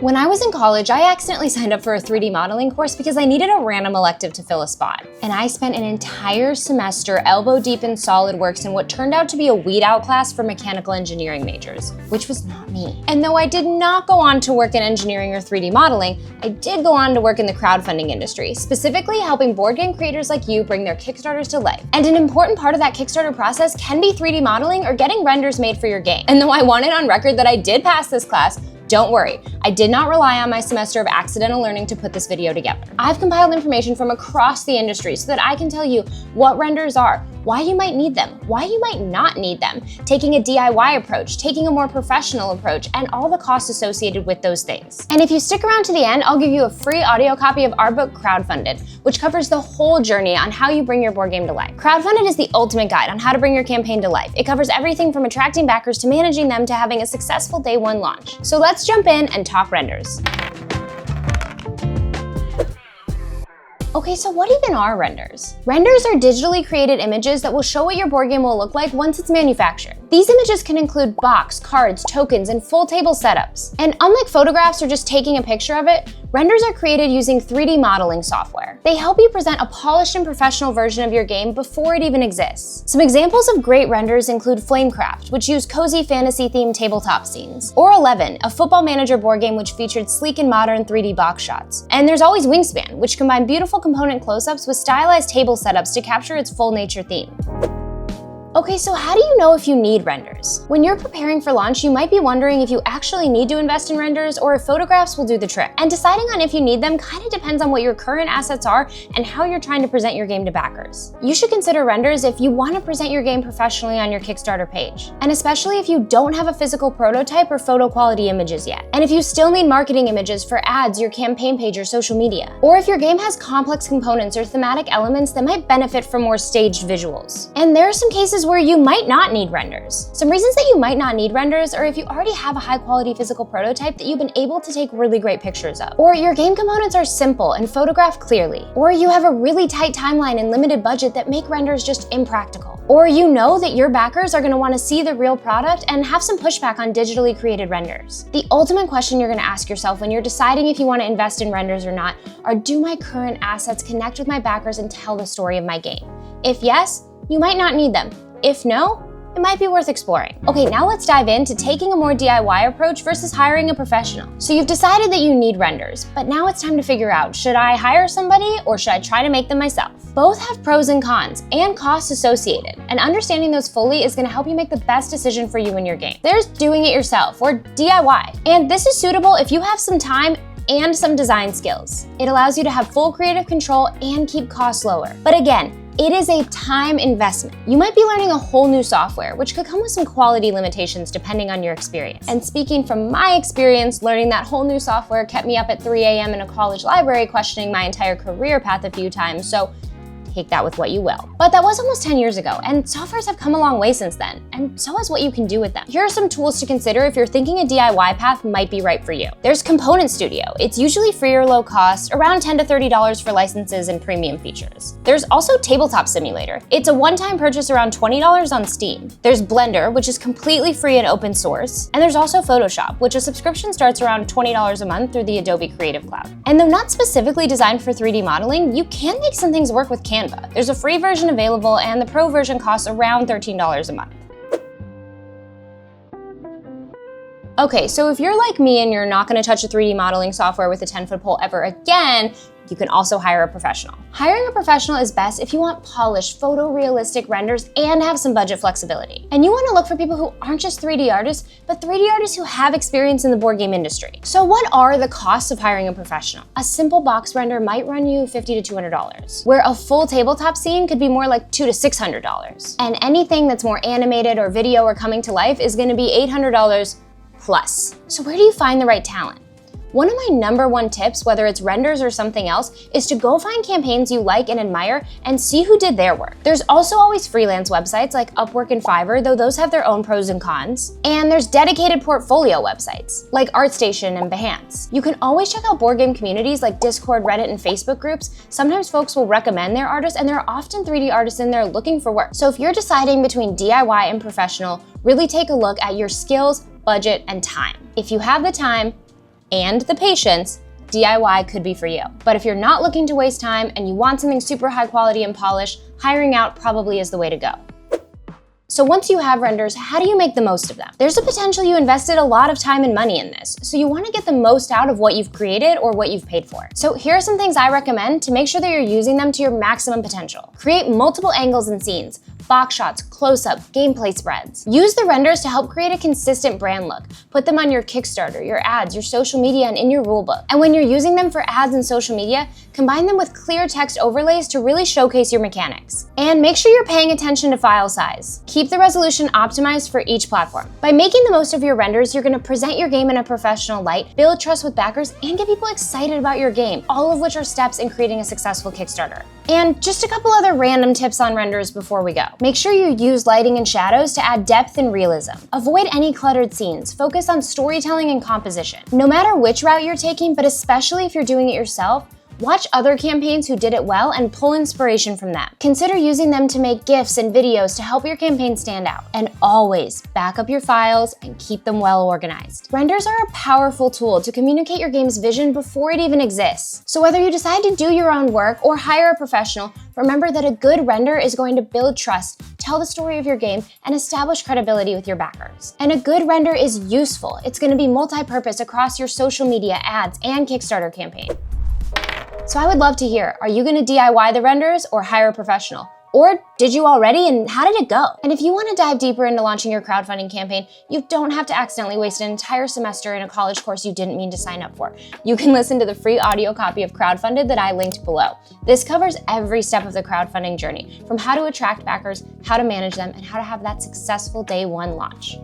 When I was in college, I accidentally signed up for a 3D modeling course because I needed a random elective to fill a spot. And I spent an entire semester elbow deep in SolidWorks in what turned out to be a weed out class for mechanical engineering majors, which was not me. And though I did not go on to work in engineering or 3D modeling, I did go on to work in the crowdfunding industry, specifically helping board game creators like you bring their Kickstarters to life. And an important part of that Kickstarter process can be 3D modeling or getting renders made for your game. And though I want it on record that I did pass this class, don't worry, I did not rely on my semester of accidental learning to put this video together. I've compiled information from across the industry so that I can tell you what renders are, why you might need them, why you might not need them, taking a DIY approach, taking a more professional approach, and all the costs associated with those things. And if you stick around to the end, I'll give you a free audio copy of our book, Crowdfunded, which covers the whole journey on how you bring your board game to life. Crowdfunded is the ultimate guide on how to bring your campaign to life. It covers everything from attracting backers to managing them to having a successful day one launch. So let's jump in and talk renders. Okay, so what even are renders? Renders are digitally created images that will show what your board game will look like once it's manufactured. These images can include box, cards, tokens, and full table setups. And unlike photographs or just taking a picture of it, renders are created using 3D modeling software. They help you present a polished and professional version of your game before it even exists. Some examples of great renders include Flamecraft, which used cozy fantasy-themed tabletop scenes, or 11, a football manager board game which featured sleek and modern 3D box shots. And there's always Wingspan, which combined beautiful component close-ups with stylized table setups to capture its full nature theme. Okay, so how do you know if you need renders? When you're preparing for launch, you might be wondering if you actually need to invest in renders or if photographs will do the trick. And deciding on if you need them kind of depends on what your current assets are and how you're trying to present your game to backers. You should consider renders if you want to present your game professionally on your Kickstarter page, and especially if you don't have a physical prototype or photo quality images yet. And if you still need marketing images for ads, your campaign page, or social media. Or if your game has complex components or thematic elements that might benefit from more staged visuals. And there are some cases where you might not need renders. Some reasons that you might not need renders are if you already have a high quality physical prototype that you've been able to take really great pictures of, or your game components are simple and photographed clearly, or you have a really tight timeline and limited budget that make renders just impractical, or you know that your backers are going to want to see the real product and have some pushback on digitally created renders. The ultimate question you're going to ask yourself when you're deciding if you want to invest in renders or not are, do my current assets connect with my backers and tell the story of my game? If yes, you might not need them. If no, it might be worth exploring. Okay, now let's dive into taking a more DIY approach versus hiring a professional. So you've decided that you need renders, but now it's time to figure out, should I hire somebody or should I try to make them myself? Both have pros and cons and costs associated, and understanding those fully is gonna help you make the best decision for you in your game. There's doing it yourself or DIY, and this is suitable if you have some time and some design skills. It allows you to have full creative control and keep costs lower. But again, it is a time investment. You might be learning a whole new software, which could come with some quality limitations depending on your experience. And speaking from my experience, learning that whole new software kept me up at 3 a.m. in a college library questioning my entire career path a few times, so take that with what you will. But that was almost 10 years ago, and softwares have come a long way since then, and so has what you can do with them. Here are some tools to consider if you're thinking a DIY path might be right for you. There's Component Studio. It's usually free or low cost, around $10 to $30 for licenses and premium features. There's also Tabletop Simulator. It's a one-time purchase around $20 on Steam. There's Blender, which is completely free and open source, and there's also Photoshop, which a subscription starts around $20 a month through the Adobe Creative Cloud. And though not specifically designed for 3D modeling, you can make some things work with Canva. There's a free version available, and the pro version costs around $13 a month. Okay, so if you're like me and you're not gonna touch a 3D modeling software with a 10-foot pole ever again, you can also hire a professional. Hiring a professional is best if you want polished, photorealistic renders and have some budget flexibility. And you wanna look for people who aren't just 3D artists, but 3D artists who have experience in the board game industry. So what are the costs of hiring a professional? A simple box render might run you $50 to $200, where a full tabletop scene could be more like $200 to $600. And anything that's more animated or video or coming to life is gonna be $800 plus. So where do you find the right talent? One of my #1 tips, whether it's renders or something else, is to go find campaigns you like and admire and see who did their work. There's also always freelance websites like Upwork and Fiverr, though those have their own pros and cons. And there's dedicated portfolio websites like ArtStation and Behance. You can always check out board game communities like Discord, Reddit, and Facebook groups. Sometimes folks will recommend their artists, and there are often 3D artists in there looking for work. So if you're deciding between DIY and professional, really take a look at your skills, budget, and time. If you have the time, and the patience, DIY could be for you. But if you're not looking to waste time and you want something super high quality and polished, hiring out probably is the way to go. So once you have renders, how do you make the most of them? There's a potential you invested a lot of time and money in this, so you want to get the most out of what you've created or what you've paid for. So here are some things I recommend to make sure that you're using them to your maximum potential. Create multiple angles and scenes, box shots, close-up, gameplay spreads. Use the renders to help create a consistent brand look. Put them on your Kickstarter, your ads, your social media, and in your rulebook. And when you're using them for ads and social media, combine them with clear text overlays to really showcase your mechanics. And make sure you're paying attention to file size. Keep the resolution optimized for each platform. By making the most of your renders, you're going to present your game in a professional light, build trust with backers, and get people excited about your game, all of which are steps in creating a successful Kickstarter. And just a couple other random tips on renders before we go. Make sure you use lighting and shadows to add depth and realism. Avoid any cluttered scenes. Focus on storytelling and composition. No matter which route you're taking, but especially if you're doing it yourself, watch other campaigns who did it well and pull inspiration from them. Consider using them to make GIFs and videos to help your campaign stand out. And always back up your files and keep them well organized. Renders are a powerful tool to communicate your game's vision before it even exists. So whether you decide to do your own work or hire a professional, remember that a good render is going to build trust, tell the story of your game, and establish credibility with your backers. And a good render is useful. It's going to be multi-purpose across your social media, ads, and Kickstarter campaign. So I would love to hear, are you gonna DIY the renders or hire a professional? Or did you already, and how did it go? And if you wanna dive deeper into launching your crowdfunding campaign, you don't have to accidentally waste an entire semester in a college course you didn't mean to sign up for. You can listen to the free audio copy of Crowdfunded that I linked below. This covers every step of the crowdfunding journey, from how to attract backers, how to manage them, and how to have that successful day one launch.